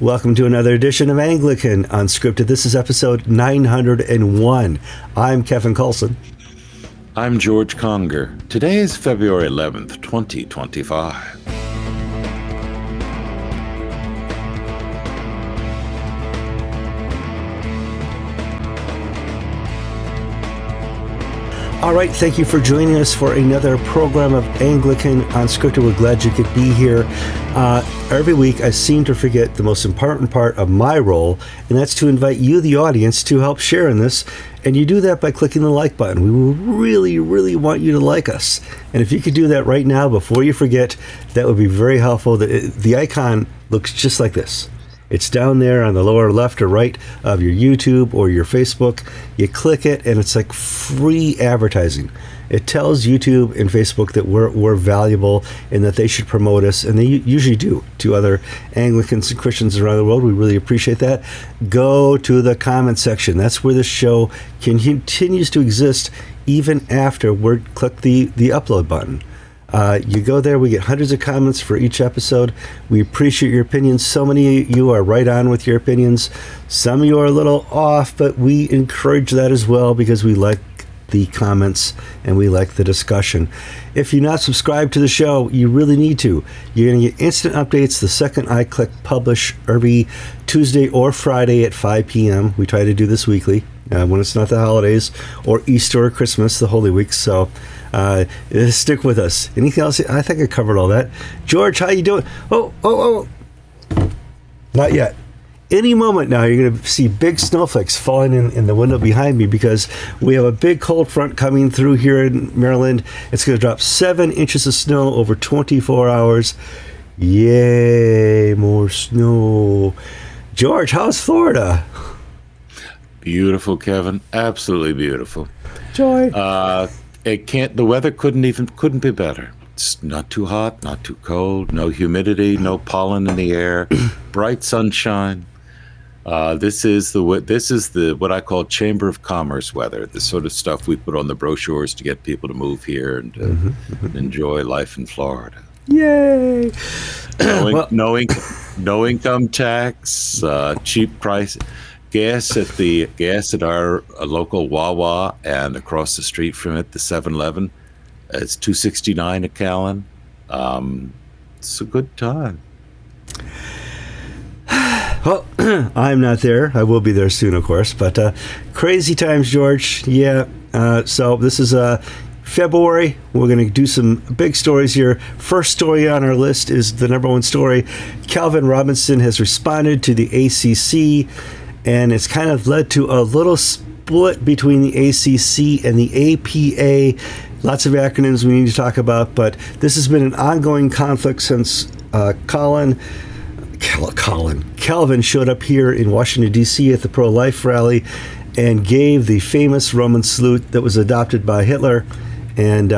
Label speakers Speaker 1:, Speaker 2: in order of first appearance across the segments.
Speaker 1: Welcome to another edition of Anglican Unscripted. This is episode 901. I'm Kevin Kallsen.
Speaker 2: I'm George Conger. Today is February 11th, 2025.
Speaker 1: All right, thank you for joining us for another program of Anglican Unscripted. We're glad you could be here. Every week, I seem to forget the most important part of my role, and that's to invite you, the audience, to help share in this. And you do that by clicking the like button. We will really, really want you to like us. And if you could do that right now before you forget, that would be very helpful. The icon looks just like this. It's down there on the lower left or right of your YouTube or your Facebook. You click it, and it's like free advertising. It tells YouTube and Facebook that we're valuable and that they should promote us, and they usually do to other Anglicans and Christians around the world. We really appreciate that. Go to the comment section. That's where the show continues to exist even after we click the upload button. You go there, we get hundreds of comments for each episode. We appreciate your opinions. So many of you are right on with your opinions. Some of you are a little off, but we encourage that as well because we like the comments and we like the discussion. If you're not subscribed to the show, you really need to. You're going to get instant updates the second I click publish every Tuesday or Friday at 5 p.m. We try to do this weekly when it's not the holidays or Easter or Christmas, the Holy Week. So stick with us. Anything else? I think I covered all that. George, how you doing? Oh. Not yet. Any moment now, you're going to see big snowflakes falling in the window behind me because we have a big cold front coming through here in Maryland. It's going to drop 7 inches of snow over 24 hours. Yay, more snow. George, how's Florida?
Speaker 2: Beautiful, Kevin. Absolutely beautiful.
Speaker 1: Joy.
Speaker 2: The weather couldn't be better. It's not too hot, not too cold, no humidity, no pollen in the air, bright sunshine. This is the what I call Chamber of Commerce weather, the sort of stuff we put on the brochures to get people to move here and enjoy life in Florida.
Speaker 1: Yay!
Speaker 2: No income tax, cheap price. Gas at our local Wawa and across the street from it, the 7-Eleven, it's $2.69 a gallon. It's a good time.
Speaker 1: Well, I'm not there. I will be there soon, of course. But crazy times, George. Yeah. So this is February. We're going to do some big stories here. First story on our list is the number one story. Calvin Robinson has responded to the ACC. And it's kind of led to a little split between the ACC and the APA. Lots of acronyms we need to talk about, but this has been an ongoing conflict since Calvin showed up here in Washington, D.C. at the pro-life rally and gave the famous Roman salute that was adopted by Hitler. And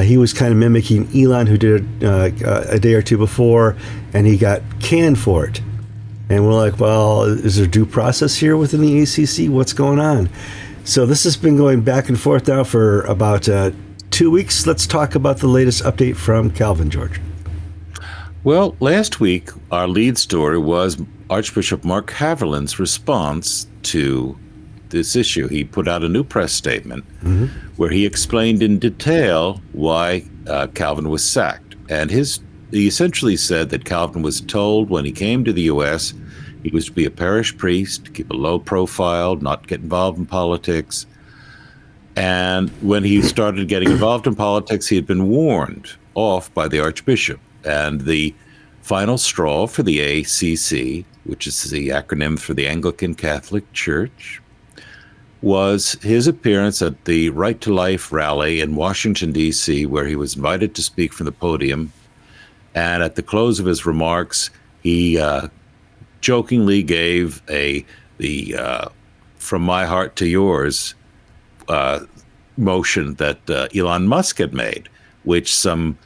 Speaker 1: he was kind of mimicking Elon, who did it a day or two before, and he got canned for it. And we're like, well, is there due process here within the ACC? What's going on? So this has been going back and forth now for about 2 weeks. Let's talk about the latest update from Calvin, George.
Speaker 2: Well, last week, our lead story was Archbishop Mark Haverland's response to this issue. He put out a new press statement where he explained in detail why Calvin was sacked. And he essentially said that Calvin was told when he came to the U.S. he was to be a parish priest, keep a low profile, not get involved in politics. And when he started getting involved in politics, he had been warned off by the Archbishop. And the final straw for the ACC, which is the acronym for the Anglican Catholic Church, was his appearance at the Right to Life rally in Washington, D.C., where he was invited to speak from the podium. And at the close of his remarks, he jokingly gave the "From My Heart to Yours" motion that Elon Musk had made, which some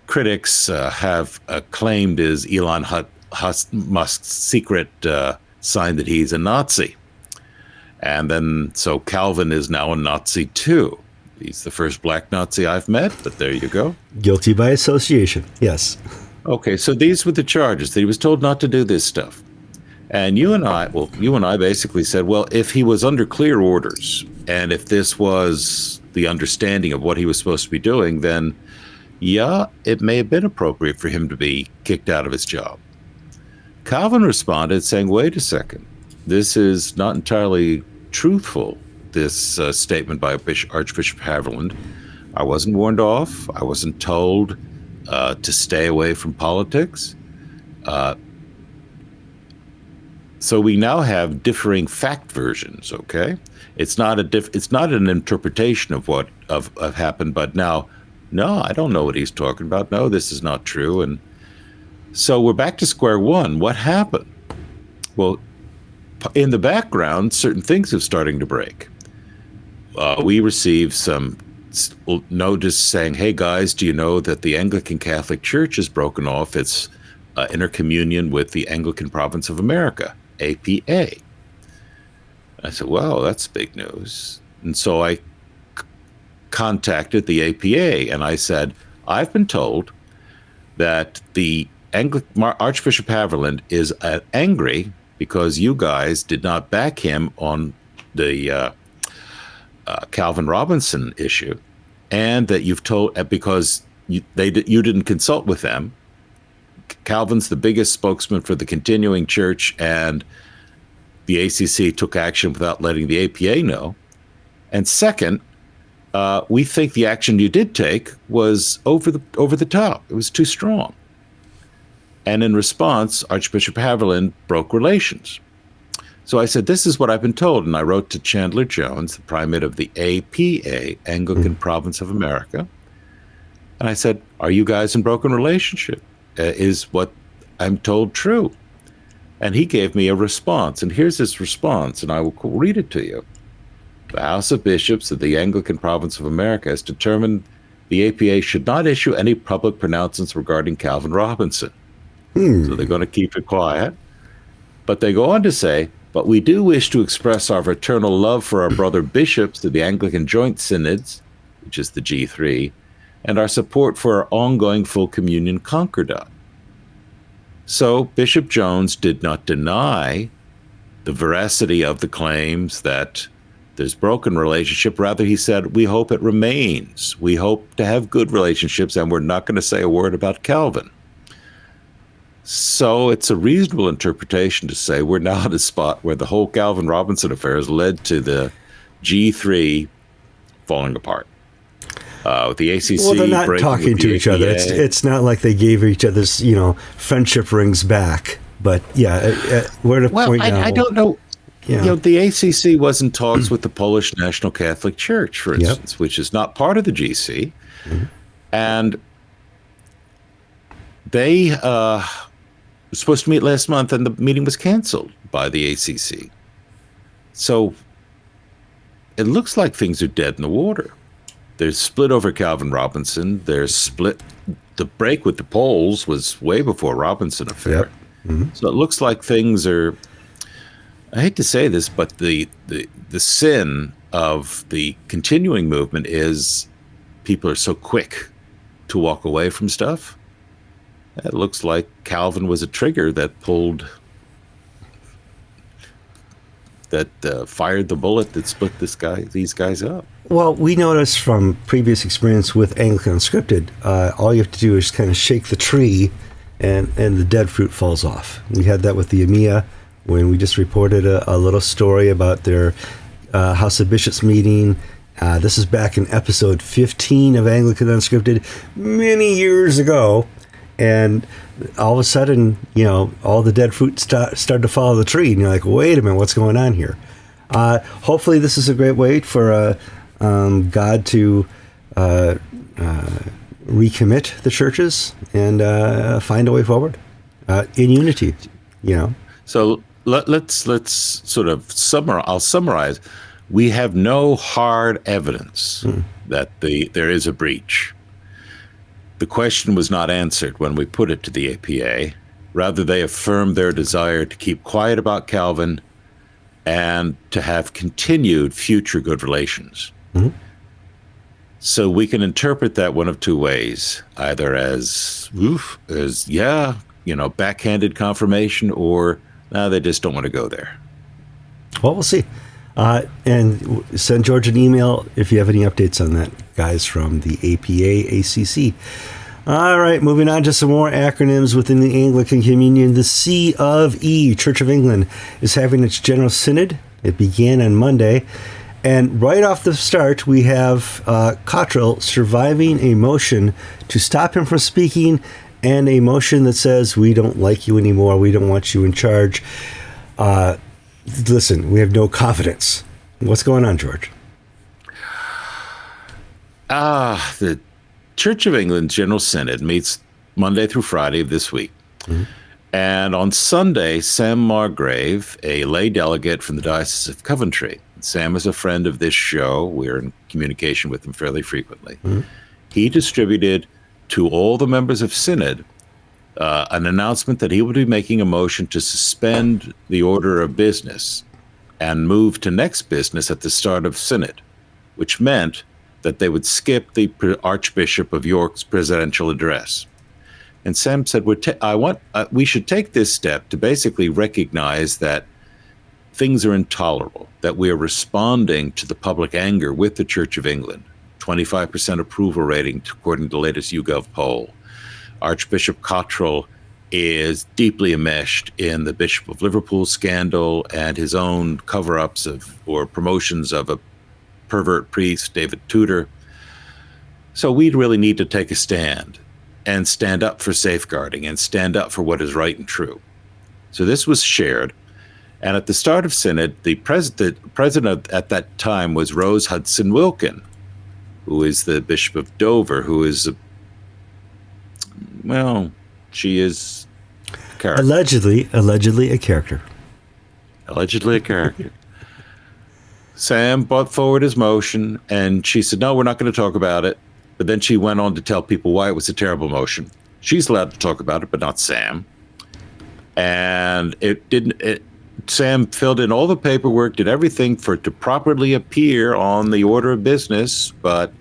Speaker 2: critics have claimed is Elon Musk's secret sign that he's a Nazi. And then, so Calvin is now a Nazi too. He's the first black Nazi I've met, but there you go.
Speaker 1: Guilty by association, yes.
Speaker 2: Okay, so these were the charges. That he was told not to do this stuff. And you and I basically said, well, if he was under clear orders, and if this was the understanding of what he was supposed to be doing, then yeah, it may have been appropriate for him to be kicked out of his job. Calvin responded saying, wait a second, this is not entirely truthful, this statement by Archbishop Haviland. I wasn't warned off. I wasn't told to stay away from politics. So we now have differing fact versions. Okay, it's not an interpretation of what of happened, but now, no, I don't know what he's talking about. No, this is not true. And so we're back to square one. What happened? Well, in the background, certain things are starting to break. We received some notice saying, hey guys, do you know that the Anglican Catholic Church has broken off its intercommunion with the Anglican Province of America, APA? I said, well, that's big news. And so I contacted the APA and I said, I've been told that the Archbishop Haviland is angry because you guys did not back him on the Calvin Robinson issue, and that you've told because you didn't consult with them. Calvin's the biggest spokesman for the continuing church, and the ACC took action without letting the APA know. And second, we think the action you did take was over the top. It was too strong. And in response, Archbishop Haviland broke relations. So I said, this is what I've been told. And I wrote to Chandler Jones, the primate of the APA, Anglican Province of America. And I said, are you guys in broken relationship? Is what I'm told true? And he gave me a response. And here's his response, and I will read it to you. The House of Bishops of the Anglican Province of America has determined the APA should not issue any public pronouncements regarding Calvin Robinson. So they're going to keep it quiet. But they go on to say, but we do wish to express our fraternal love for our brother bishops of the Anglican Joint Synods, which is the G3, and our support for our ongoing full communion concordat. So Bishop Jones did not deny the veracity of the claims that there's broken relationship. Rather, he said, we hope it remains. We hope to have good relationships, and we're not going to say a word about Calvin. So it's a reasonable interpretation to say we're now at a spot where the whole Calvin Robinson affair has led to the G3 falling apart. With the ACC,
Speaker 1: well, they're not talking to each other. It's not like they gave each other's friendship rings back. But yeah, we're at a point now.
Speaker 2: I don't know. Yeah. The ACC was in talks with the Polish National Catholic Church, for instance, which is not part of the GC, and they were supposed to meet last month, and the meeting was canceled by the ACC. So it looks like things are dead in the water. There's split over Calvin Robinson. There's split. The break with the Poles was way before Robinson affair. So it looks like things are. I hate to say this, but the sin of the continuing movement is people are so quick to walk away from stuff. It looks like Calvin was a trigger that fired the bullet that split these guys up.
Speaker 1: Well, we noticed from previous experience with Anglican Unscripted, all you have to do is kind of shake the tree and the dead fruit falls off. We had that with the EMEA when we just reported a little story about their House of Bishops meeting. This is back in episode 15 of Anglican Unscripted many years ago. And all of a sudden, all the dead fruit started to follow the tree. And you're like, wait a minute, what's going on here? Hopefully this is a great way for God to recommit the churches and find a way forward in unity,
Speaker 2: So let's sort of summarize. I'll summarize. We have no hard evidence that there is a breach. The question was not answered when we put it to the APA. Rather, they affirmed their desire to keep quiet about Calvin and to have continued future good relations. So we can interpret that one of two ways, either as backhanded confirmation, or they just don't want to go there.
Speaker 1: Well, we'll see. And send George an email if you have any updates on that, guys, from the APA-ACC. All right, moving on to some more acronyms within the Anglican Communion. The CofE, Church of England, is having its General Synod. It began on Monday. And right off the start, we have Cottrell surviving a motion to stop him from speaking, and a motion that says, we don't like you anymore, we don't want you in charge. Listen, we have no confidence. What's going on, George?
Speaker 2: The Church of England General Synod meets Monday through Friday of this week. Mm-hmm. And on Sunday, Sam Margrave, a lay delegate from the Diocese of Coventry, Sam is a friend of this show. We're in communication with him fairly frequently. Mm-hmm. He distributed to all the members of Synod an announcement that he would be making a motion to suspend the order of business and move to next business at the start of Synod, which meant that they would skip the Archbishop of York's presidential address. And Sam said, we should take this step to basically recognize that things are intolerable, that we are responding to the public anger with the Church of England. 25% approval rating, according to the latest YouGov poll. Archbishop Cottrell is deeply enmeshed in the Bishop of Liverpool scandal and his own cover-ups or promotions of a pervert priest, David Tudor. So we really need to take a stand and stand up for safeguarding and stand up for what is right and true. So this was shared. And at the start of Synod, the president at that time was Rose Hudson Wilkin, who is the Bishop of Dover, who is, she is a character.
Speaker 1: Allegedly a character.
Speaker 2: Allegedly a character. Sam brought forward his motion, and she said, no, we're not going to talk about it. But then she went on to tell people why it was a terrible motion. She's allowed to talk about it, but not Sam. And Sam filled in all the paperwork, did everything for it to properly appear on the order of business, but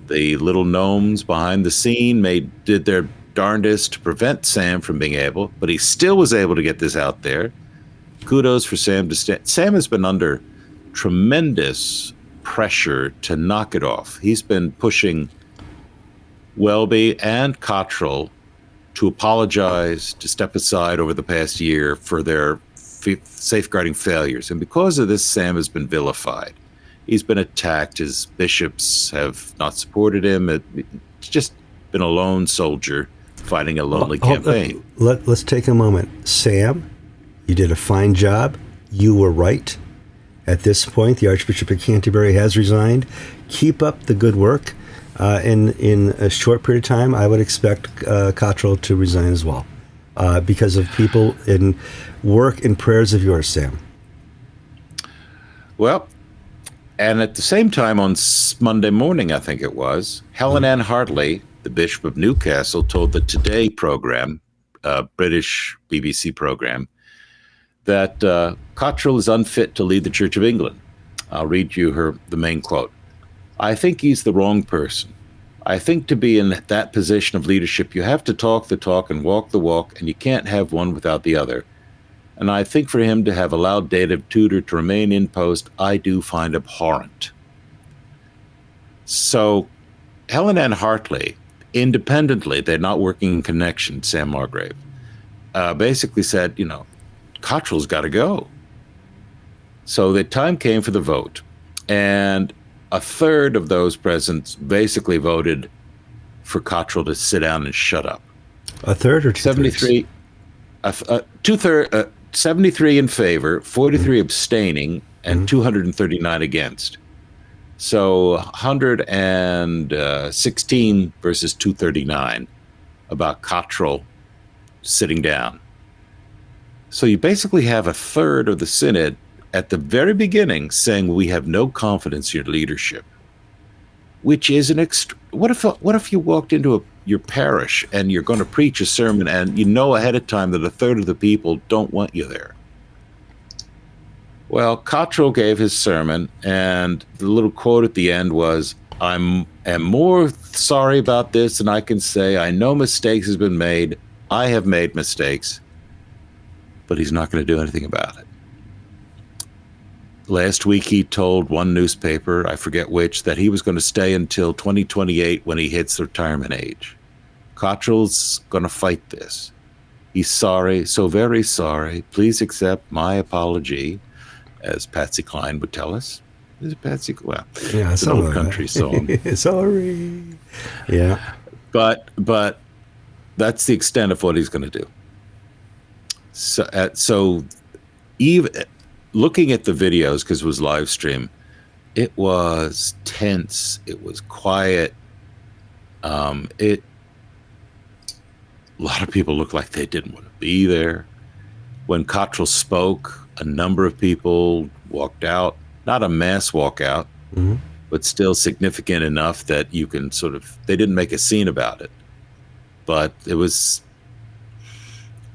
Speaker 2: the little gnomes behind the scene did their darndest to prevent Sam from being able, but he still was able to get this out there. Kudos for Sam to stand. Sam has been under tremendous pressure to knock it off. He's been pushing Welby and Cottrell to apologize, to step aside over the past year for their safeguarding failures. And because of this, Sam has been vilified. He's been attacked. His bishops have not supported him. It's just been a lone soldier fighting a lonely campaign.
Speaker 1: Let's take a moment. Sam, you did a fine job. You were right. At this point, the Archbishop of Canterbury has resigned. Keep up the good work. In a short period of time, I would expect Cottrell to resign as well, because of people in work and prayers of yours, Sam.
Speaker 2: Well, and at the same time on Monday morning, I think it was, Helen Ann Hartley, the Bishop of Newcastle, told the Today program, British BBC program, that Cottrell is unfit to lead the Church of England. I'll read you the main quote. I think he's the wrong person. I think to be in that position of leadership, you have to talk the talk and walk the walk, and you can't have one without the other. And I think for him to have allowed David Tudor to remain in post, I do find abhorrent. So Helen Ann Hartley, independently, they're not working in connection, Sam Margrave, basically said, Cottrell's got to go. So the time came for the vote, and a third of those present basically voted for Cottrell to sit down and shut up.
Speaker 1: A third or two-thirds?
Speaker 2: 73, 73 in favor, 43 abstaining, and 239 against. So 116 versus 239 about Cottrell sitting down. So you basically have a third of the synod at the very beginning saying we have no confidence in your leadership, which is what if you walked into your parish and you're going to preach a sermon and you know ahead of time that a third of the people don't want you there? Well, Cottrell gave his sermon, and the little quote at the end was, am more sorry about this than I can say. I know mistakes has been made. I have made mistakes, but he's not going to do anything about it. Last week, he told one newspaper, I forget which, that he was going to stay until 2028 when he hits retirement age. Cottrell's going to fight this. He's sorry, so very sorry. Please accept my apology, as Patsy Cline would tell us. Is it Patsy? Well,
Speaker 1: yeah,
Speaker 2: it's an old country song.
Speaker 1: Sorry. Yeah.
Speaker 2: But that's the extent of what he's going to do. So even looking at the videos, because it was live stream, it was tense. It was quiet. A lot of people looked like they didn't want to be there. When Cottrell spoke, a number of people walked out. Not a mass walkout, but still significant enough that you can they didn't make a scene about it. But it was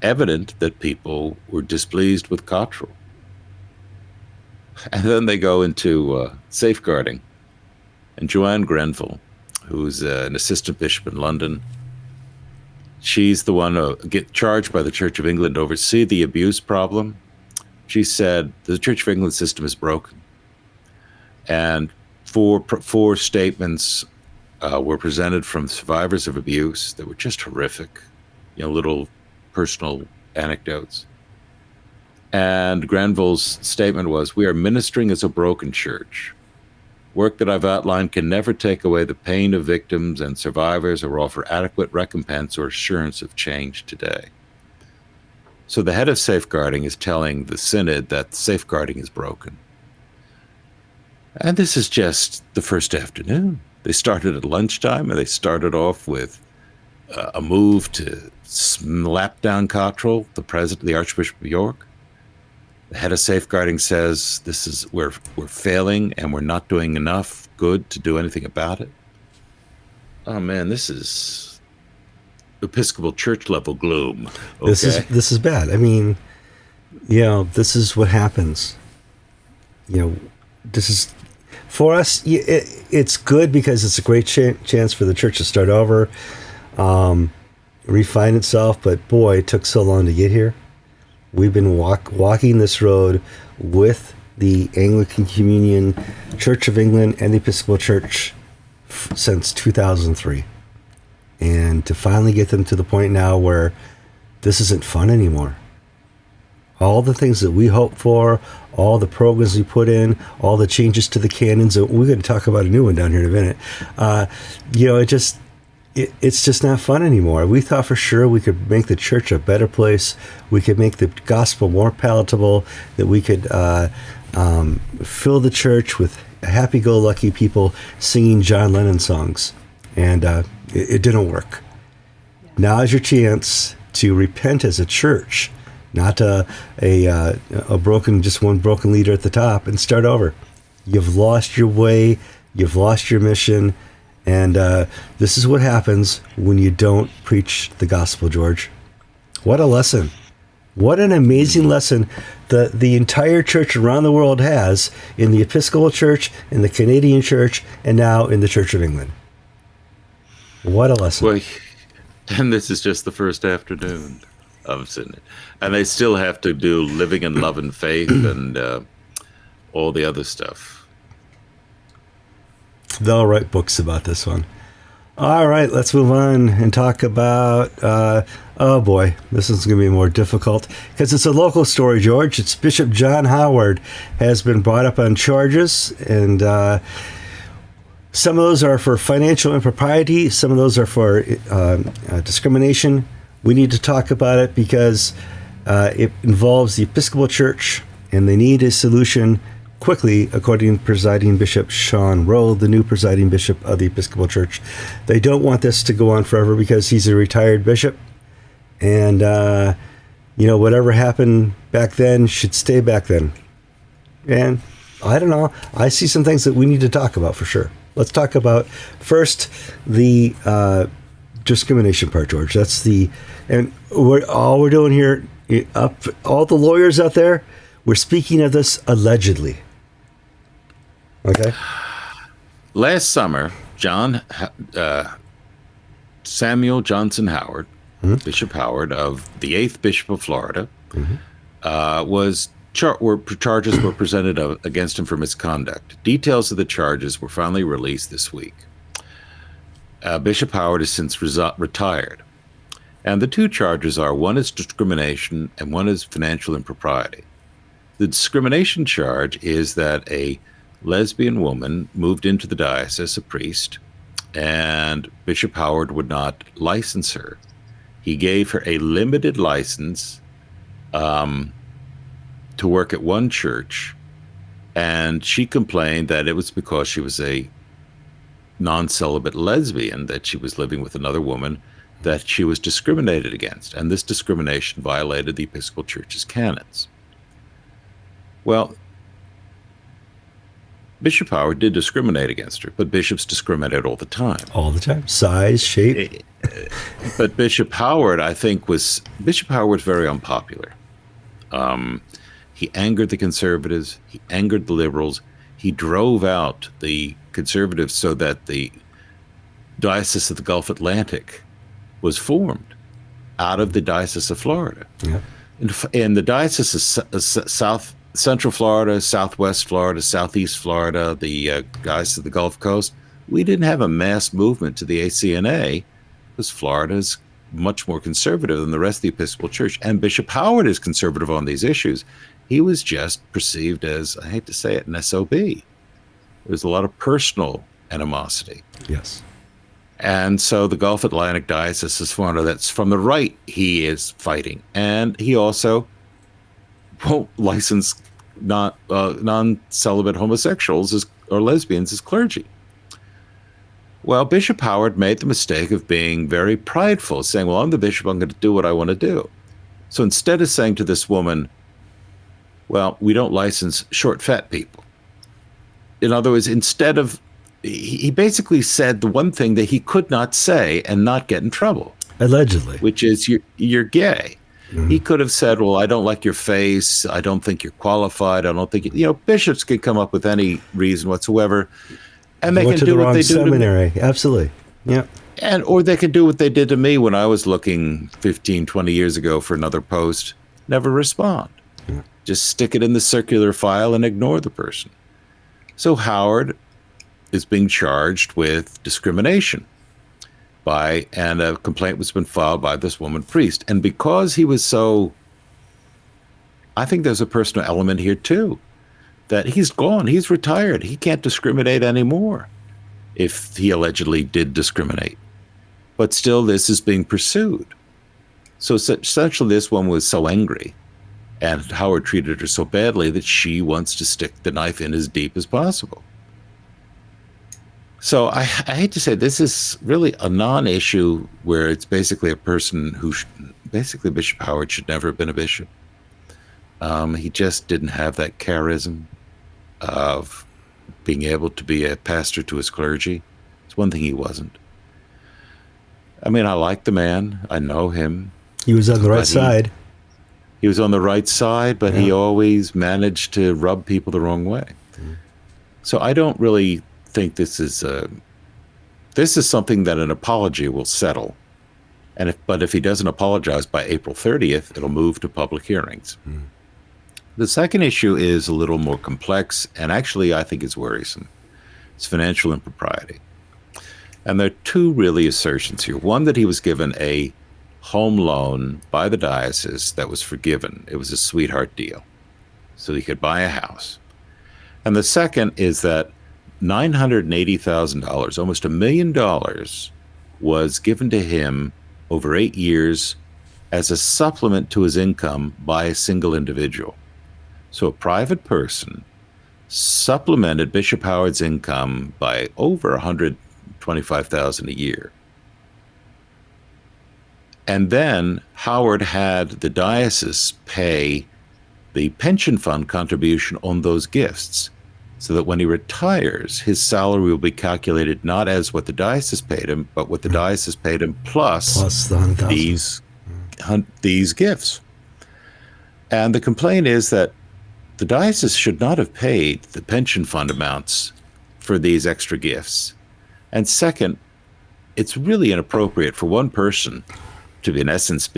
Speaker 2: evident that people were displeased with Cottrell. And then they go into safeguarding. And Joanne Grenville, who's an assistant bishop in London, she's the one who get charged by the Church of England to oversee the abuse problem. She said the Church of England system is broken. And four statements were presented from survivors of abuse that were just horrific, little personal anecdotes. And Grenville's statement was, "We are ministering as a broken church. Work that I've outlined can never take away the pain of victims and survivors or offer adequate recompense or assurance of change today." So the head of safeguarding is telling the synod that safeguarding is broken. And this is just the first afternoon. They started at lunchtime, and they started off with a move to slap down Cottrell, the Archbishop of York. The head of safeguarding says we're failing and we're not doing enough good to do anything about it. Oh man, this is Episcopal Church level gloom. Okay?
Speaker 1: This is bad. I mean, this is what happens. This is for us. It's good because it's a great chance for the church to start over, refine itself. But boy, it took so long to get here. We've been walking this road with the Anglican Communion, Church of England, and the Episcopal Church since 2003. And to finally get them to the point now where this isn't fun anymore. All the things that we hope for, all the programs we put in, all the changes to the canons, we're going to talk about a new one down here in a minute. It's just not fun anymore. We thought for sure we could make the church a better place. We could make the gospel more palatable, that we could fill the church with happy-go-lucky people singing John Lennon songs. And it didn't work. Now is your chance to repent as a church, not a broken, just one broken leader at the top, and start over. You've lost your way. You've lost your mission. And this is what happens when you don't preach the gospel, George. What a lesson. What an amazing lesson the entire church around the world has in the Episcopal Church, in the Canadian Church, and now in the Church of England. What a lesson.
Speaker 2: Well, and this is just the first afternoon of Synod. And they still have to do living in love and faith and all the other stuff.
Speaker 1: They'll write books about this one. All right, let's move on and talk about, oh boy, this is going to be more difficult because it's a local story, George. It's Bishop John Howard has been brought up on charges, and some of those are for financial impropriety. Some of those are for discrimination. We need to talk about it because it involves the Episcopal Church, and they need a solution quickly, according to Presiding Bishop Sean Rowe, the new Presiding Bishop of the Episcopal Church. They don't want this to go on forever because he's a retired bishop. And, whatever happened back then should stay back then. And I don't know. I see some things that we need to talk about for sure. Let's talk about first the discrimination part, George. All we're doing here, all the lawyers out there, we're speaking of this allegedly. Okay.
Speaker 2: last summer, Samuel Johnson Howard, Bishop Howard of the 8th Bishop of Florida, charges were presented against him for misconduct. Details of the charges were finally released this week. Bishop Howard has since retired. And the two charges are, one is discrimination and one is financial impropriety. The discrimination charge is that a lesbian woman moved into the diocese, a priest, and Bishop Howard would not license her. He gave her a limited license to work at one church, and she complained that it was because she was a non-celibate lesbian, that she was living with another woman, that she was discriminated against, and this discrimination violated the Episcopal Church's canons. Well, Bishop Howard did discriminate against her, but bishops discriminate all the time.
Speaker 1: All the time. Size, shape.
Speaker 2: But Bishop Howard, I think, was very unpopular. He angered the conservatives. He angered the liberals. He drove out the conservatives so that the Diocese of the Gulf Atlantic was formed out of the Diocese of Florida. Yeah. In the Diocese of Central Florida, Southwest Florida, Southeast Florida, the guys of the Gulf Coast, we didn't have a mass movement to the ACNA because Florida is much more conservative than the rest of the Episcopal Church. And Bishop Howard is conservative on these issues. He was just perceived as, I hate to say it, an SOB. There was a lot of personal animosity.
Speaker 1: Yes.
Speaker 2: And so the Gulf Atlantic Diocese is one that's from the right he is fighting. And he also won't license non-celibate homosexuals or lesbians as clergy. Well, Bishop Howard made the mistake of being very prideful, saying, well, I'm the bishop, I'm going to do what I want to do. So instead of saying to this woman, well, we don't license short, fat people. In other words, instead of, he basically said the one thing that he could not say and not get in trouble.
Speaker 1: Allegedly.
Speaker 2: Which is, you're gay. Mm-hmm. He could have said, well, I don't like your face. I don't think you're qualified. I don't think, bishops can come up with any reason whatsoever. And they can do what they do
Speaker 1: seminary. Absolutely. Yeah.
Speaker 2: Or they could do what they did to me when I was looking 15, 20 years ago for another post. Never respond. Yeah. Just stick it in the circular file and ignore the person. So Howard is being charged with discrimination and a complaint was been filed by this woman priest. And because he was so, I think there's a personal element here too, that he's gone, he's retired, he can't discriminate anymore if he allegedly did discriminate. But still this is being pursued. So essentially this woman was so angry and Howard treated her so badly that she wants to stick the knife in as deep as possible. So I hate to say this is really a non-issue where it's basically a person who, basically Bishop Howard should never have been a bishop. He just didn't have that charism of being able to be a pastor to his clergy. It's one thing he wasn't. I mean, I like the man. I know him.
Speaker 1: He was on the right side.
Speaker 2: He was on the right side, but he always managed to rub people the wrong way. Mm-hmm. So I don't really think this is something that an apology will settle. But if he doesn't apologize by April 30th, it'll move to public hearings. Mm. The second issue is a little more complex, and actually I think it's worrisome. It's financial impropriety. And there are two really assertions here. One, that he was given a home loan by the diocese that was forgiven. It was a sweetheart deal, so he could buy a house. And the second is that $980,000, almost $1 million, was given to him over 8 years as a supplement to his income by a single individual. So a private person supplemented Bishop Howard's income by over $125,000 a year. And then Howard had the diocese pay the pension fund contribution on those gifts, so that when he retires, his salary will be calculated not as what the diocese paid him, but what the diocese paid him plus the these gifts. And the complaint is that the diocese should not have paid the pension fund amounts for these extra gifts. And second, it's really inappropriate for one person to, in essence,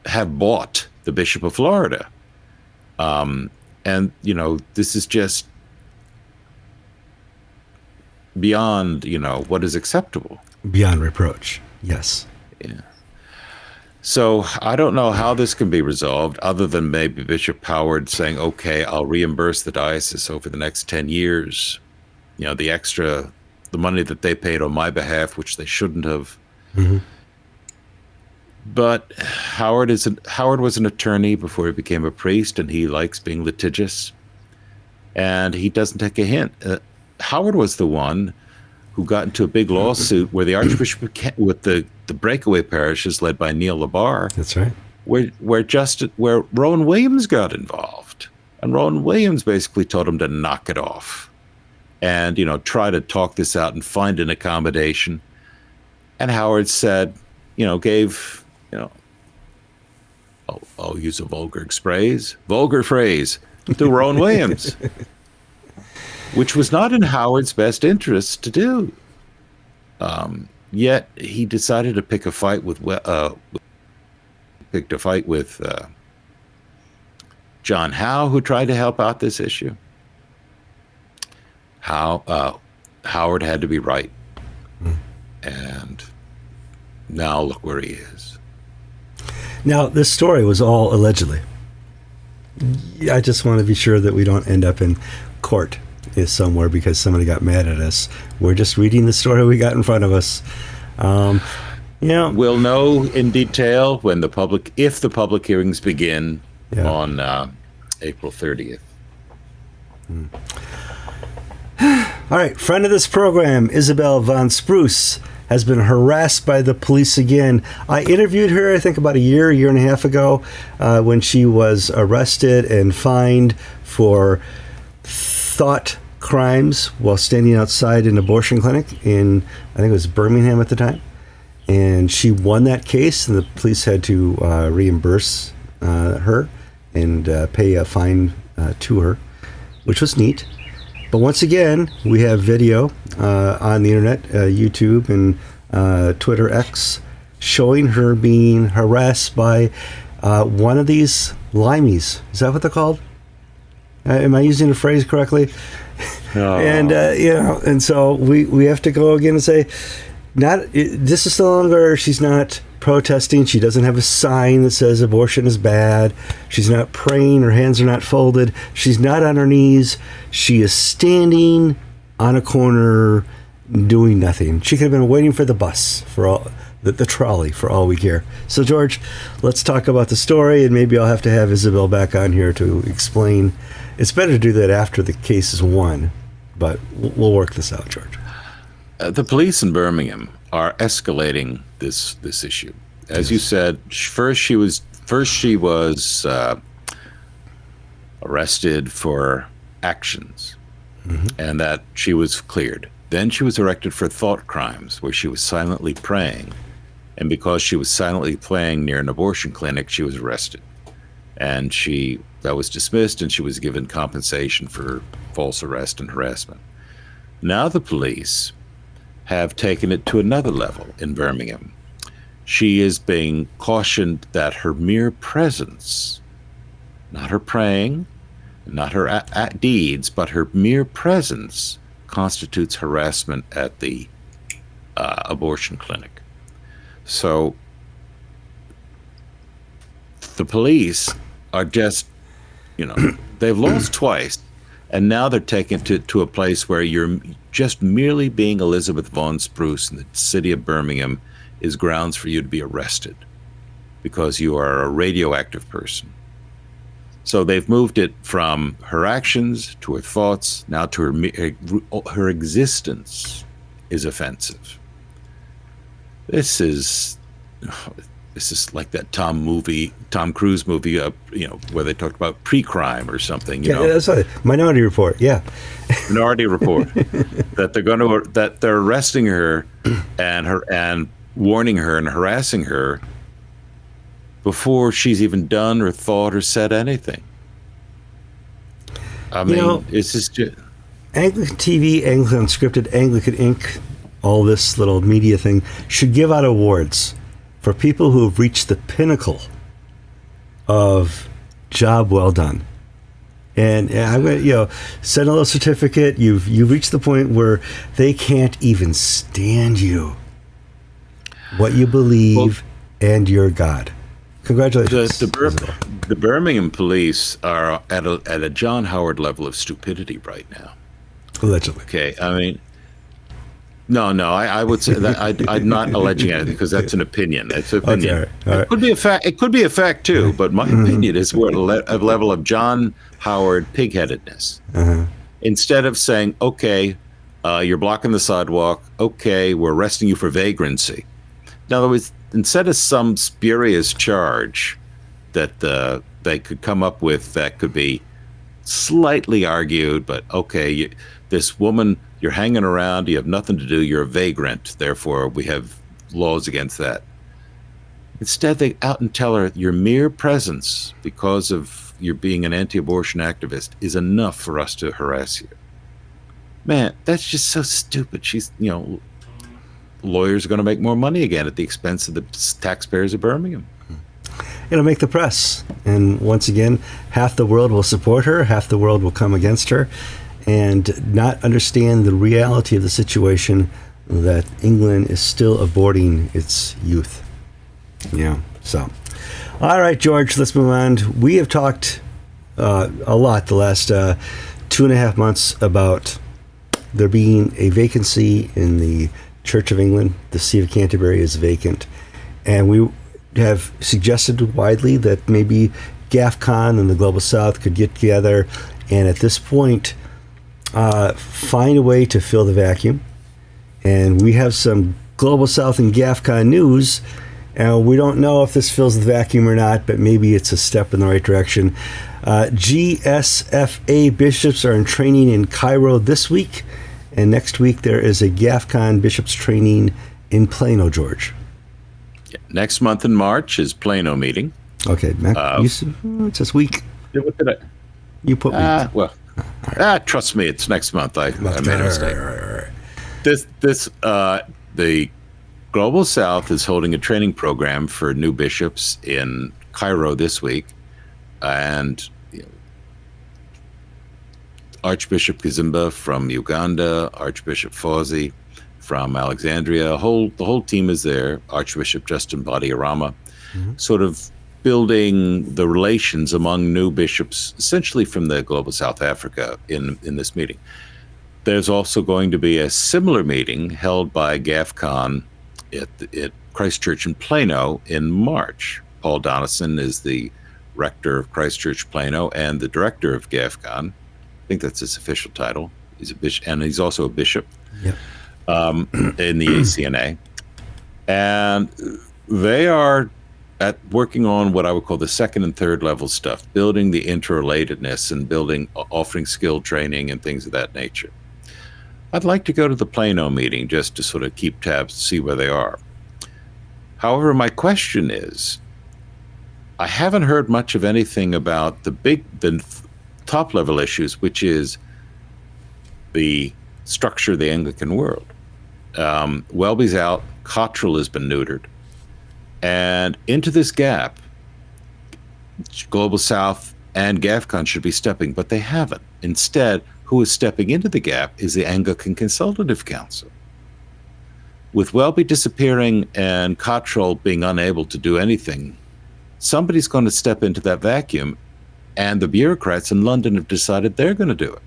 Speaker 2: have bought the Bishop of Florida. And, this is just beyond, what is acceptable.
Speaker 1: Beyond reproach. Yes.
Speaker 2: Yeah. So I don't know how this can be resolved other than maybe Bishop Howard saying, okay, I'll reimburse the diocese over the next 10 years, the money that they paid on my behalf, which they shouldn't have.
Speaker 1: Mm-hmm.
Speaker 2: But Howard was an attorney before he became a priest, and he likes being litigious, and he doesn't take a hint. Howard was the one who got into a big lawsuit where the Archbishop with the breakaway parishes led by Neil Labar.
Speaker 1: That's right.
Speaker 2: Where Rowan Williams got involved, and Rowan Williams basically told him to knock it off, and try to talk this out and find an accommodation. And Howard said, gave I'll use a vulgar phrase to Rowan Williams, which was not in Howard's best interest to do. Yet he decided to pick a fight with John Howe, who tried to help out this issue. Howard had to be right, and now look where he is.
Speaker 1: Now, this story was all allegedly. I just want to be sure that we don't end up in court somewhere because somebody got mad at us. We're just reading the story we got in front of us.
Speaker 2: We'll know in detail if the public hearings begin on April 30th.
Speaker 1: All right, friend of this program, Isabel von Spruce, has been harassed by the police again. I interviewed her, I think, about a year and a half ago when she was arrested and fined for thought crimes while standing outside an abortion clinic in, I think it was Birmingham at the time. And she won that case, and the police had to reimburse her and pay a fine to her, which was neat. But once again, we have video on the internet, YouTube and Twitter X, showing her being harassed by one of these limeys. Is that what they're called? Am I using the phrase correctly?
Speaker 2: No.
Speaker 1: And so we have to go again and say, this is no longer, she's not protesting. She doesn't have a sign that says abortion is bad. She's not praying. Her hands are not folded. She's not on her knees. She is standing on a corner doing nothing. She could have been waiting for the bus, for all the trolley, for all we care. So, George, let's talk about the story, and maybe I'll have to have Isabel back on here to explain. It's better to do that after the case is won, but we'll work this out, George.
Speaker 2: The police in Birmingham are escalating this issue. As you said, first she was arrested for actions, and that she was cleared. Then she was arrested for thought crimes, where she was silently praying, and because she was silently praying near an abortion clinic, she was arrested, and that was dismissed, and she was given compensation for false arrest and harassment. Now the police have taken it to another level in Birmingham. She is being cautioned that her mere presence, not her praying, not her deeds, but her mere presence constitutes harassment at the abortion clinic. So the police are just, they've lost twice, and now they're taking it to a place where you're just merely being Elizabeth von Spruce in the city of Birmingham is grounds for you to be arrested because you are a radioactive person. So they've moved it from her actions to her thoughts, now to her existence is offensive. This is like that Tom Cruise movie, where they talked about pre-crime or something.
Speaker 1: That's a Minority Report. Yeah,
Speaker 2: Minority Report. that they're arresting her and warning her and harassing her before she's even done or thought or said anything. I mean, it's just.
Speaker 1: Anglican TV, Anglican Unscripted, Anglican Inc., all this little media thing should give out awards for people who have reached the pinnacle of job well done. And I'm going to, send a little certificate. You've reached the point where they can't even stand you, what you believe, and your God. Congratulations.
Speaker 2: The Birmingham police are at a John Howard level of stupidity right now.
Speaker 1: Allegedly.
Speaker 2: Okay, I mean, no, I would say that I'm not alleging anything because that's an opinion. It's an opinion.
Speaker 1: Okay, all right.
Speaker 2: It could be a fact. It could be a fact too, but my opinion is we're at a level of John Howard pigheadedness. Instead of saying, "Okay, you're blocking the sidewalk. Okay, we're arresting you for vagrancy." In other words, instead of some spurious charge that they could come up with that could be slightly argued, but okay, this woman, you're hanging around, you have nothing to do, you're a vagrant, therefore we have laws against that. Instead, they out and tell her your mere presence, because of your being an anti-abortion activist, is enough for us to harass you. Man, that's just so stupid. She's, lawyers are going to make more money again at the expense of the taxpayers of Birmingham.
Speaker 1: It'll make the press. And once again, half the world will support her, half the world will come against her, and not understand the reality of the situation that England is still aborting its youth. So. All right, George, let's move on. We have talked a lot the last 2.5 months about there being a vacancy in the Church of England. The See of Canterbury is vacant. And we have suggested widely that maybe GAFCON and the Global South could get together and at this point find a way to fill the vacuum. And we have some Global South and GAFCON news, and we don't know if this fills the vacuum or not, but maybe it's a step in the right direction. GSFA bishops are in training in Cairo this week, and next week there is a GAFCON bishops training in Plano, George.
Speaker 2: Next month in March is Plano meeting.
Speaker 1: Okay, Mac, it's this week.
Speaker 2: What did I?
Speaker 1: You put week.
Speaker 2: Well, trust me, it's next month. I made a mistake. The Global South is holding a training program for new bishops in Cairo this week, and Archbishop Kizimba from Uganda, Archbishop Fawzi from Alexandria, the whole team is there. Archbishop Justin Badiarama, sort of building the relations among new bishops, essentially from the Global South Africa in this meeting. There's also going to be a similar meeting held by GAFCON at Christ Church in Plano in March. Paul Donison is the rector of Christ Church Plano and the director of GAFCON. I think that's his official title. He's a bishop, and he's also a bishop. Yep. In the ACNA, and they are working on what I would call the second and third level stuff, building the interrelatedness and offering skill training and things of that nature. I'd like to go to the Plano meeting just to sort of keep tabs to see where they are. However, my question is, I haven't heard much of anything about the top level issues, which is the structure of the Anglican world. Welby's out, Cottrell has been neutered, and into this gap, Global South and GAFCON should be stepping, but they haven't. Instead, who is stepping into the gap is the Anglican Consultative Council. With Welby disappearing and Cottrell being unable to do anything, somebody's going to step into that vacuum, and the bureaucrats in London have decided they're going to do it.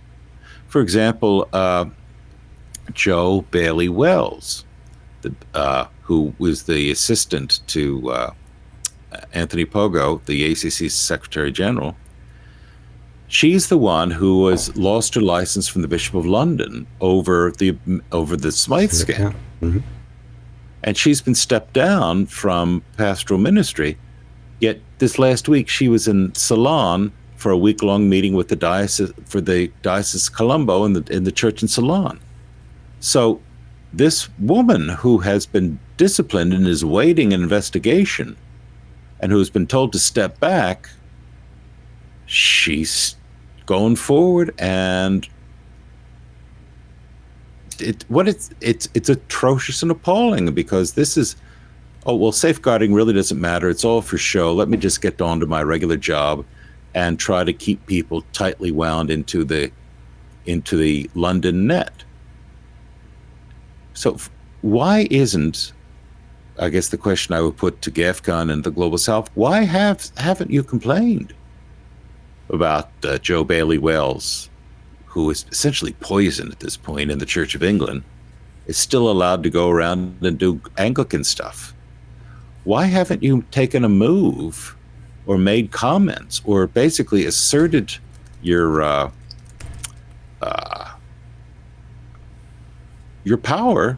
Speaker 2: For example, Joe Bailey Wells, who was the assistant to Anthony Pogo, the ACC Secretary General. She's the one who was lost her license from the Bishop of London over the Smythe scandal. Yeah. Mm-hmm. And she's been stepped down from pastoral ministry. Yet this last week she was in Ceylon for a week-long meeting with the diocese of Colombo in the church in Ceylon. So this woman who has been disciplined and is waiting an investigation and who's been told to step back, she's going forward, and it's atrocious and appalling, because this is, oh, well, safeguarding really doesn't matter. It's all for show. Let me just get on to my regular job and try to keep people tightly wound into the London net. So why isn't, I guess the question I would put to GAFCON and the Global South, why haven't you complained about Joe Bailey Wells, who is essentially poison at this point in the Church of England, is still allowed to go around and do Anglican stuff? Why haven't you taken a move or made comments or basically asserted your power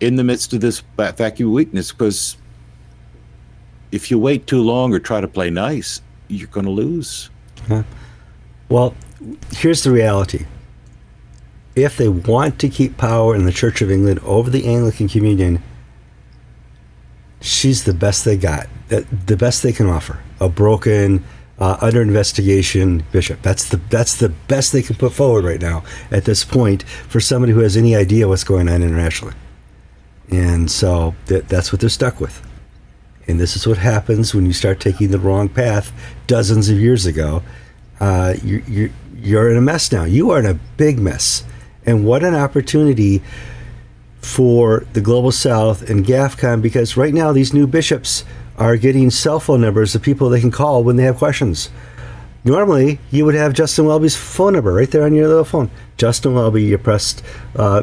Speaker 2: in the midst of this vacuum of weakness? Because if you wait too long or try to play nice, you're going to lose.
Speaker 1: Well, here's the reality. If they want to keep power in the Church of England over the Anglican Communion, she's the best they got, the best they can offer. A broken, under investigation bishop. That's the best they can put forward right now at this point for somebody who has any idea what's going on internationally. And so that's what they're stuck with. And this is what happens when you start taking the wrong path dozens of years ago. You're in a mess now. You are in a big mess. And what an opportunity for the Global South and GAFCON, because right now these new bishops are getting cell phone numbers of people they can call when they have questions. Normally, you would have Justin Welby's phone number right there on your little phone. Justin Welby, you pressed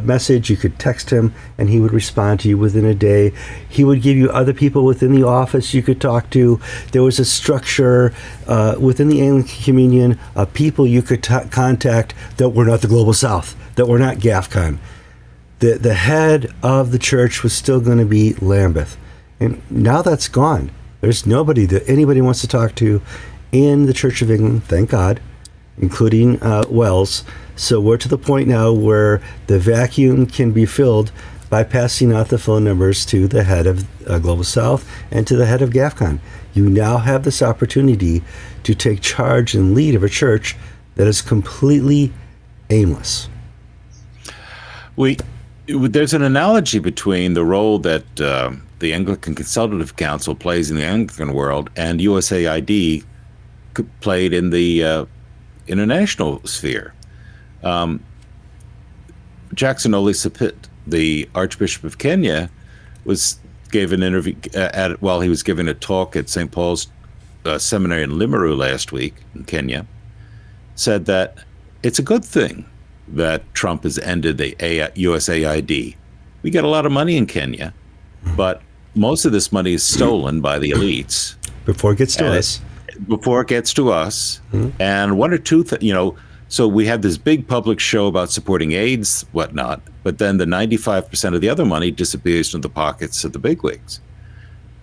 Speaker 1: message, you could text him, and he would respond to you within a day. He would give you other people within the office you could talk to. There was a structure within the Anglican Communion of people you could contact that were not the Global South, that were not GAFCON. The head of the church was still going to be Lambeth. And now that's gone. There's nobody that anybody wants to talk to in the Church of England, thank God, including Wells. So we're to the point now where the vacuum can be filled by passing out the phone numbers to the head of Global South and to the head of GAFCON. You now have this opportunity to take charge and lead of a church that is completely aimless.
Speaker 2: There's an analogy between the role that the Anglican Consultative Council plays in the Anglican world and USAID played in the international sphere. Jackson Olisapit, the Archbishop of Kenya, gave an interview while he was giving a talk at St. Paul's Seminary in Limuru last week in Kenya, said that it's a good thing that Trump has ended the USAID. We get a lot of money in Kenya, but most of this money is stolen by the elites.
Speaker 1: Before it gets to us.
Speaker 2: Mm-hmm. And one or two, so we have this big public show about supporting AIDS, whatnot, but then the 95% of the other money disappears into the pockets of the bigwigs.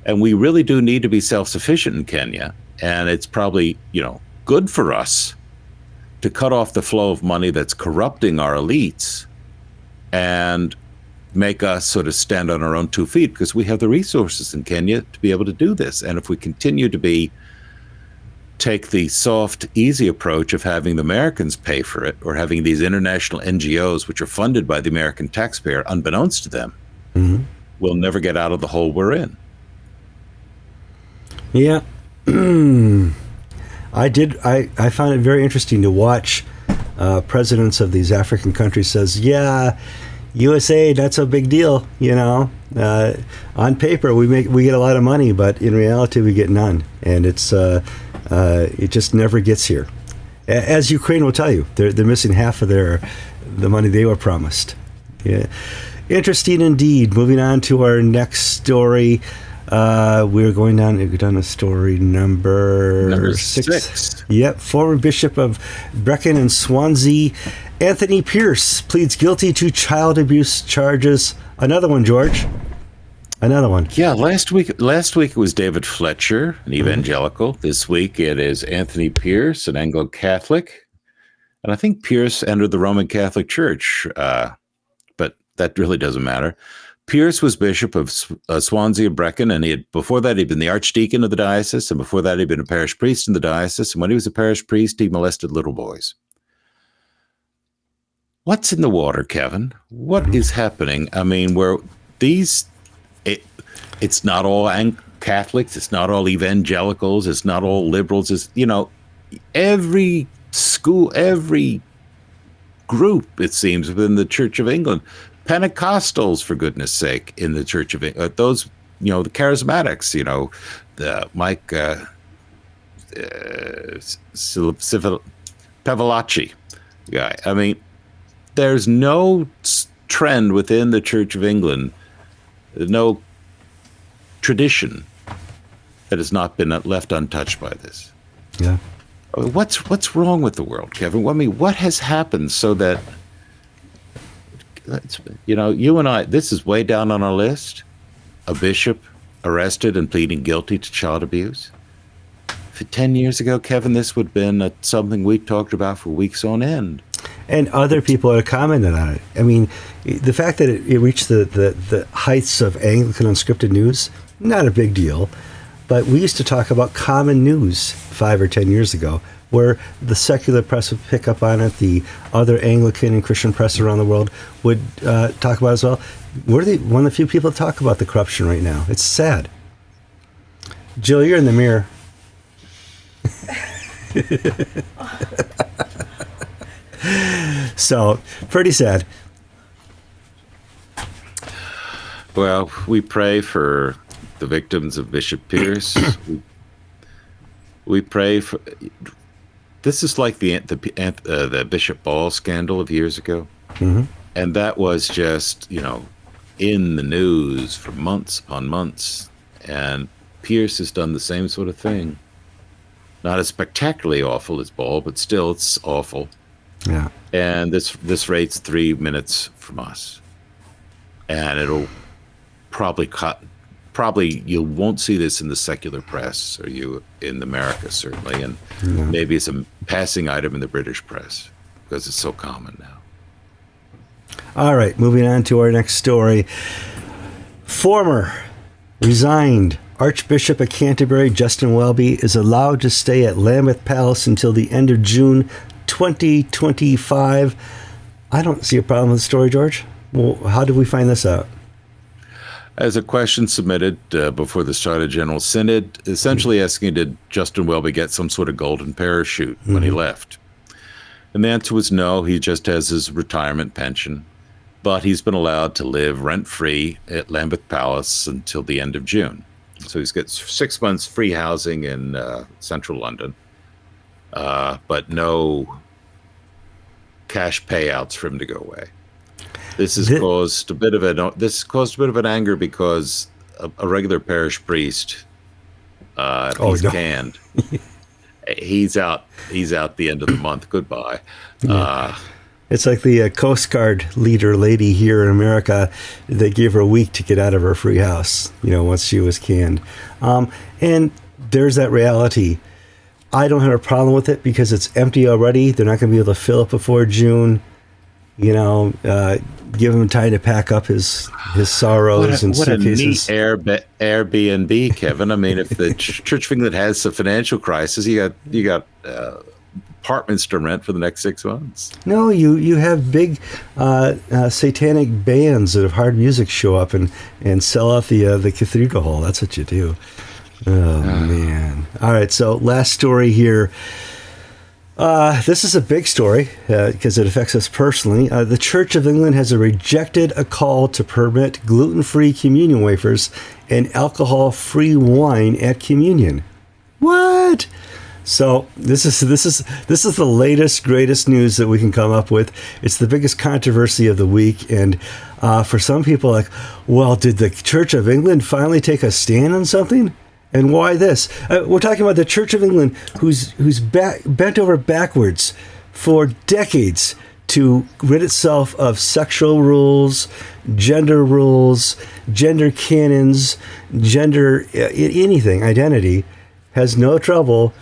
Speaker 2: And we really do need to be self-sufficient in Kenya. And it's probably, good for us to cut off the flow of money that's corrupting our elites and make us sort of stand on our own 2 feet, because we have the resources in Kenya to be able to do this. And if we continue to take the soft, easy approach of having the Americans pay for it, or having these international NGOs, which are funded by the American taxpayer, unbeknownst to them, mm-hmm. we'll never get out of the hole we're in.
Speaker 1: Yeah. I found it very interesting to watch presidents of these African countries says, yeah, USA, that's a big deal. On paper we get a lot of money, but in reality we get none, and it just never gets here. As Ukraine will tell you, they're missing half of the money they were promised. Yeah, interesting indeed. Moving on to our next story. We're going down to story number 6. Yep, former Bishop of Brecon and Swansea, Anthony Pearce, pleads guilty to child abuse charges. Another one, George. Another one.
Speaker 2: Yeah, last week it was David Fletcher, an evangelical. Mm-hmm. This week it is Anthony Pearce, an Anglo-Catholic. And I think Pearce entered the Roman Catholic Church, but that really doesn't matter. Pearce was Bishop of Swansea and Brecon, and before that he'd been the Archdeacon of the diocese, and before that he'd been a parish priest in the diocese. And when he was a parish priest, he molested little boys. what's in the water, Kevin? What is happening? I mean, where it's not all Catholics, it's not all evangelicals, it's not all liberals. It's, every school, every group, it seems, within the Church of England, Pentecostals, for goodness sake, in the Church of England, those, the charismatics, the Mike Pavlacci guy. I mean, there's no trend within the Church of England, no tradition that has not been left untouched by this.
Speaker 1: Yeah.
Speaker 2: I mean, what's wrong with the world, Kevin? I mean, what has happened so that, you and I, this is way down on our list. A bishop arrested and pleading guilty to child abuse. For 10 years ago, Kevin, this would have been something we talked about for weeks on end. And
Speaker 1: other people have commented on it. I mean, the fact that it reached the heights of Anglican Unscripted news, not a big deal. But we used to talk about common news 5 or 10 years ago, where the secular press would pick up on it. The other Anglican and Christian press around the world would talk about it as well. We're one of the few people that talk about the corruption right now. It's sad. Jill, you're in the mirror. So, pretty sad.
Speaker 2: Well, we pray for the victims of Bishop Pearce. We pray for. This is like the Bishop Ball scandal of years ago, and that was just in the news for months upon months. And Pearce has done the same sort of thing. Not as spectacularly awful as Ball, but still it's awful.
Speaker 1: Yeah.
Speaker 2: And this rate's 3 minutes from us, and it'll probably you won't see this in the secular press, or you in America certainly, and maybe it's a passing item in the British press because it's so common now.
Speaker 1: All right, moving on to our next story. Former resigned Archbishop of Canterbury, Justin Welby, is allowed to stay at Lambeth Palace until the end of June 2025. I don't see a problem with the story, George. Well, how did we find this out?
Speaker 2: As a question submitted before the start of General Synod, essentially asking, did Justin Welby get some sort of golden parachute when he left? And the answer was no. He just has his retirement pension, but he's been allowed to live rent-free at Lambeth Palace until the end of June. So he's got 6 months free housing in central London, but no cash payouts for him to go away. This has caused a bit of an anger because a regular parish priest, he's canned. He's out the end of the month. Goodbye. Yeah.
Speaker 1: It's like the Coast Guard leader lady here in America. They gave her a week to get out of her free house, once she was canned. And there's that reality. I don't have a problem with it because it's empty already. They're not going to be able to fill it before June. Give him time to pack up his sorrows and suitcases.
Speaker 2: What a neat Airbnb, Kevin. I mean, if the Church of England has a financial crisis, you got apartments to rent for the next 6 months. No,
Speaker 1: you have big satanic bands that have hard music show up and sell out the cathedral hall. That's what you do. Oh man! All right, so last story here. This is a big story because it affects us personally. The Church of England has rejected a call to permit gluten-free communion wafers and alcohol-free wine at communion. What? So this is the latest, greatest news that we can come up with. It's the biggest controversy of the week, and for some people, like, well, did the Church of England finally take a stand on something? And why this? We're talking about the Church of England, who's bent over backwards for decades to rid itself of sexual rules, gender canons, anything, identity, has no trouble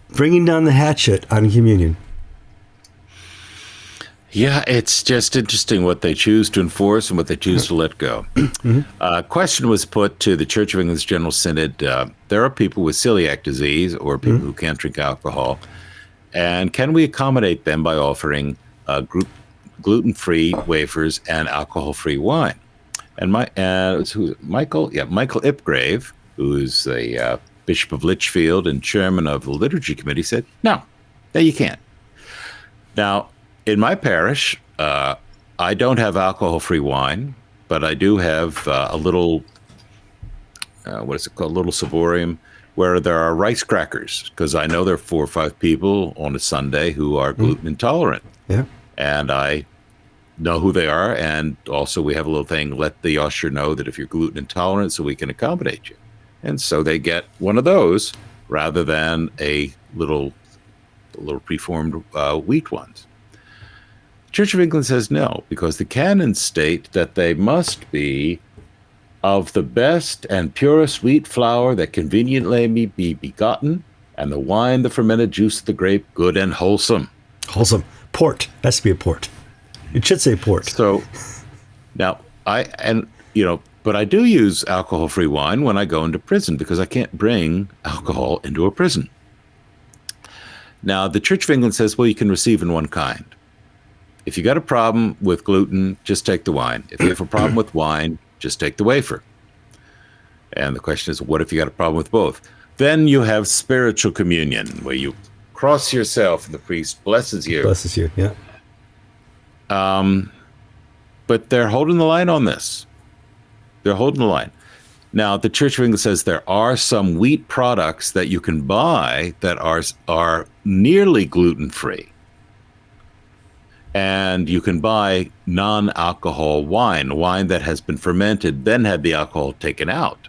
Speaker 1: bringing down the hatchet on communion.
Speaker 2: Yeah, it's just interesting what they choose to enforce and what they choose to let go. A question was put to the Church of England's General Synod. There are people with celiac disease or people who can't drink alcohol. And can we accommodate them by offering group gluten-free wafers and alcohol-free wine. And Michael Ipgrave, who's the Bishop of Lichfield and chairman of the liturgy committee, said, no, you can't. Now, in my parish, I don't have alcohol-free wine, but I do have a little, what is it called, a little ciborium, where there are rice crackers, because I know there are 4 or 5 people on a Sunday who are gluten intolerant.
Speaker 1: Yeah.
Speaker 2: And I know who they are, and also we have a little thing, let the usher know that if you're gluten intolerant so we can accommodate you. And so they get one of those rather than a little preformed wheat ones. Church of England says no, because the canons state that they must be of the best and purest wheat flour that conveniently may be begotten, and the wine, the fermented juice of the grape, good and wholesome.
Speaker 1: Wholesome. Port. Has to be a port. It should say port.
Speaker 2: So now but I do use alcohol-free wine when I go into prison, because I can't bring alcohol into a prison. Now, the Church of England says, well, you can receive in one kind. If you got a problem with gluten, just take the wine. If you have a problem with wine, just take the wafer. And the question is, what if you got a problem with both? Then you have spiritual communion, where you cross yourself and the priest blesses you.
Speaker 1: Blesses you, yeah.
Speaker 2: But they're holding the line on this. They're holding the line. Now, the Church of England says there are some wheat products that you can buy that are nearly gluten-free. And you can buy non-alcohol wine that has been fermented, then had the alcohol taken out.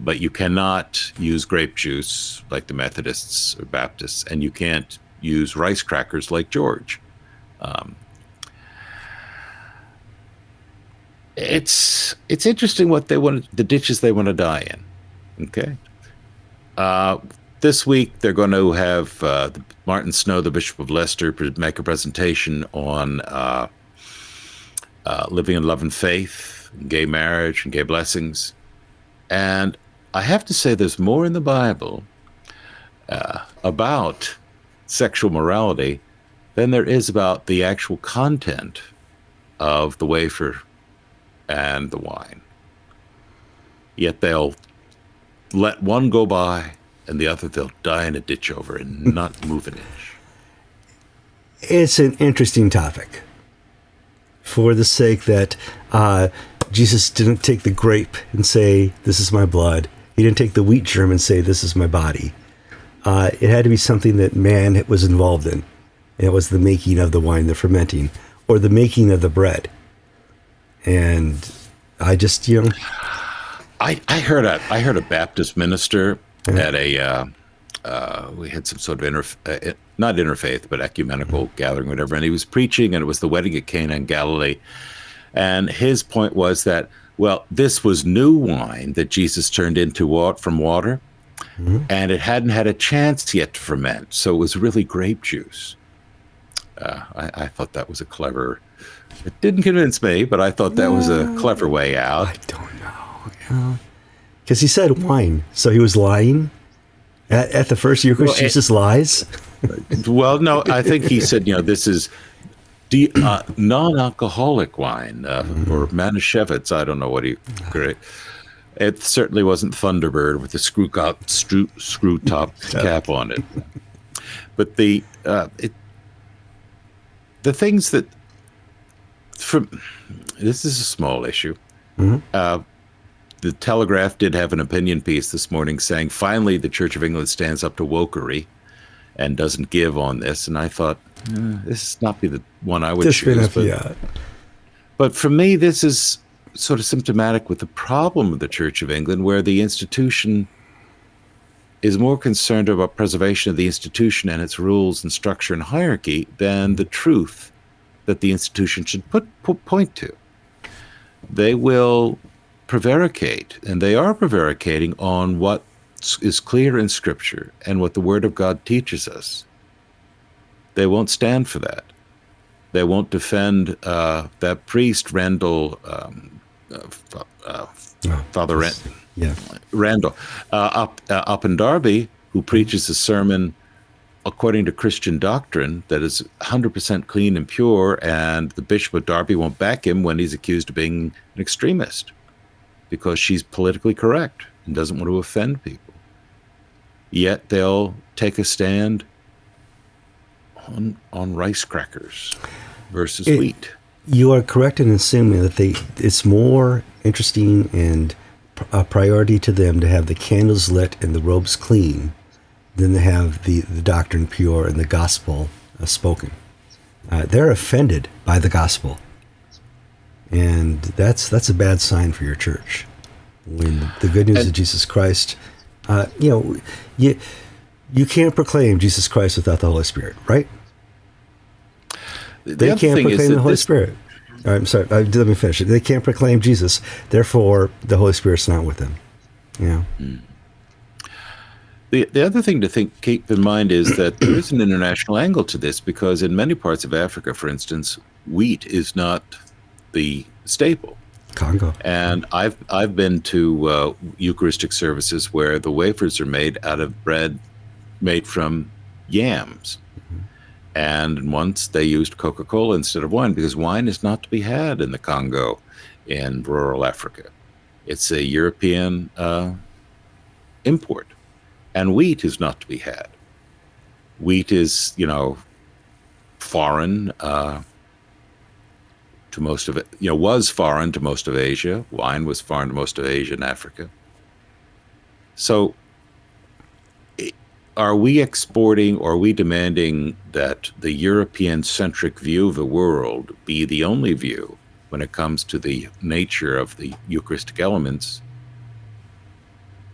Speaker 2: But you cannot use grape juice like the Methodists or Baptists, and you can't use rice crackers like George. It's interesting what they want, the ditches they want to die in. Okay. This week they're going to have Martin Snow, the Bishop of Leicester, make a presentation on living in love and faith, and gay marriage, and gay blessings. And I have to say, there's more in the Bible about sexual morality than there is about the actual content of the wafer and the wine. Yet they'll let one go by and the other they'll die in a ditch over and not move an inch.
Speaker 1: It's an interesting topic, for the sake that Jesus didn't take the grape and say, this is my blood. He didn't take the wheat germ and say, this is my body. It had to be something that man was involved in. And it was the making of the wine, the fermenting, or the making of the bread. And I just,
Speaker 2: I heard a Baptist minister at a we had some sort of not interfaith but ecumenical gathering, whatever, and he was preaching, and it was the wedding at Cana in Galilee, and his point was that, well, this was new wine that Jesus turned into from water, and it hadn't had a chance yet to ferment, so it was really grape juice. I thought that was a clever. It didn't convince me, but I thought that was a clever way out.
Speaker 1: I don't know. Because he said wine, so he was lying at the first Eucharist. Jesus lies.
Speaker 2: Well, no, I think he said, this is non-alcoholic wine or Manischewitz. I don't know what he. Great. It certainly wasn't Thunderbird with the screw top cap on it. But the things that. This is a small issue. The Telegraph did have an opinion piece this morning saying, finally, the Church of England stands up to wokery and doesn't give on this. And I thought, this is not be the one I would choose. But for me, this is sort of symptomatic with the problem of the Church of England, where the institution is more concerned about preservation of the institution and its rules and structure and hierarchy than the truth that the institution should point to. They will prevaricate, and they are prevaricating on what is clear in Scripture and what the Word of God teaches us. They won't stand for that. They won't defend that priest, Randall, Father Randall, up in Derby, who preaches a sermon according to Christian doctrine, that is 100% clean and pure, and the Bishop of Derby won't back him when he's accused of being an extremist because she's politically correct and doesn't want to offend people. Yet they'll take a stand on rice crackers versus wheat.
Speaker 1: You are correct in assuming that it's more interesting and a priority to them to have the candles lit and the robes clean than to have the doctrine pure and the gospel spoken. They're offended by the gospel. And that's a bad sign for your church. When the good news of Jesus Christ, you can't proclaim Jesus Christ without the Holy Spirit, right? They can't proclaim the Holy Spirit. I'm sorry, let me finish it. They can't proclaim Jesus, therefore the Holy Spirit's not with them.
Speaker 2: The other thing to keep in mind is that there is an international angle to this, because in many parts of Africa, for instance, wheat is not the staple.
Speaker 1: Congo.
Speaker 2: And I've been to Eucharistic services where the wafers are made out of bread made from yams. Mm-hmm. And once they used Coca-Cola instead of wine, because wine is not to be had in the Congo in rural Africa. It's a European import. And wheat is not to be had. Wheat is, foreign to most of it, was foreign to most of Asia. Wine was foreign to most of Asia and Africa. So are we exporting, or are we demanding that the European-centric view of the world be the only view when it comes to the nature of the Eucharistic elements?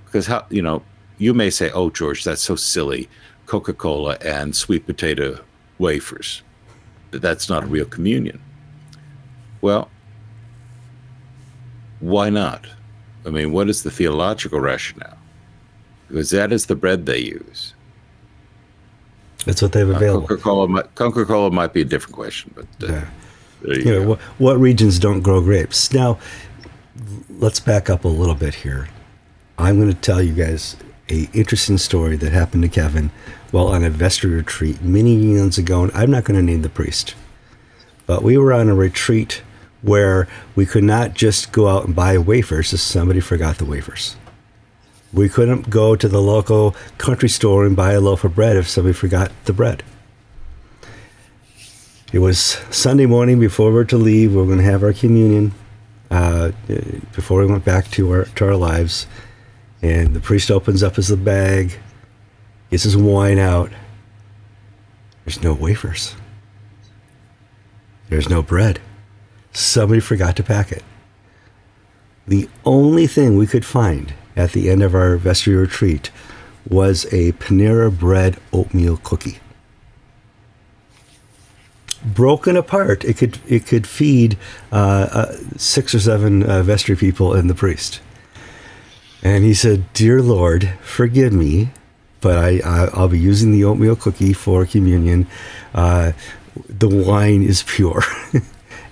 Speaker 2: Because you may say, "Oh, George, that's so silly, Coca-Cola and sweet potato wafers. That's not a real communion." Well, why not? I mean, what is the theological rationale? Because that is the bread they use.
Speaker 1: That's what they have available.
Speaker 2: Coca-Cola might be a different question, but
Speaker 1: what regions don't grow grapes? Now, let's back up a little bit here. I'm going to tell you guys an interesting story that happened to Kevin while on a vestry retreat many years ago, and I'm not going to name the priest. But we were on a retreat where we could not just go out and buy wafers if somebody forgot the wafers. We couldn't go to the local country store and buy a loaf of bread if somebody forgot the bread. It was Sunday morning before we were to leave. We were going to have our communion before we went back to our lives. And the priest opens up his bag, gets his wine out. There's no wafers. There's no bread. Somebody forgot to pack it. The only thing we could find at the end of our vestry retreat was a Panera Bread oatmeal cookie. Broken apart, it could feed 6 or 7 vestry people and the priest. And he said, "Dear Lord, forgive me, but I'll be using the oatmeal cookie for communion. The wine is pure."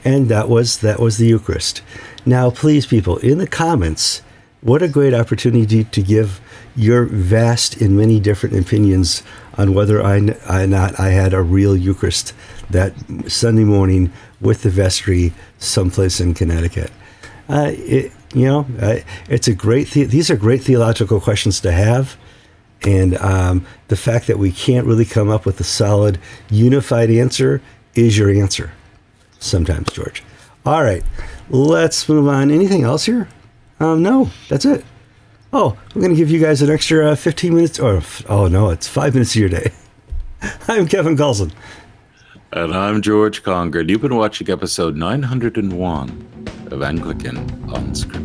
Speaker 1: And that was the Eucharist. Now, please, people, in the comments, what a great opportunity to give your vast and many different opinions on whether I had a real Eucharist that Sunday morning with the vestry someplace in Connecticut. It's a great. These are great theological questions to have, and the fact that we can't really come up with a solid, unified answer is your answer. Sometimes, George. All right, let's move on. Anything else here? No, that's it. Oh, I'm going to give you guys an extra 15 minutes, it's 5 minutes of your day. I'm Kevin Kallsen.
Speaker 2: And I'm George Conger, and you've been watching episode 901 of Anglican Unscripted.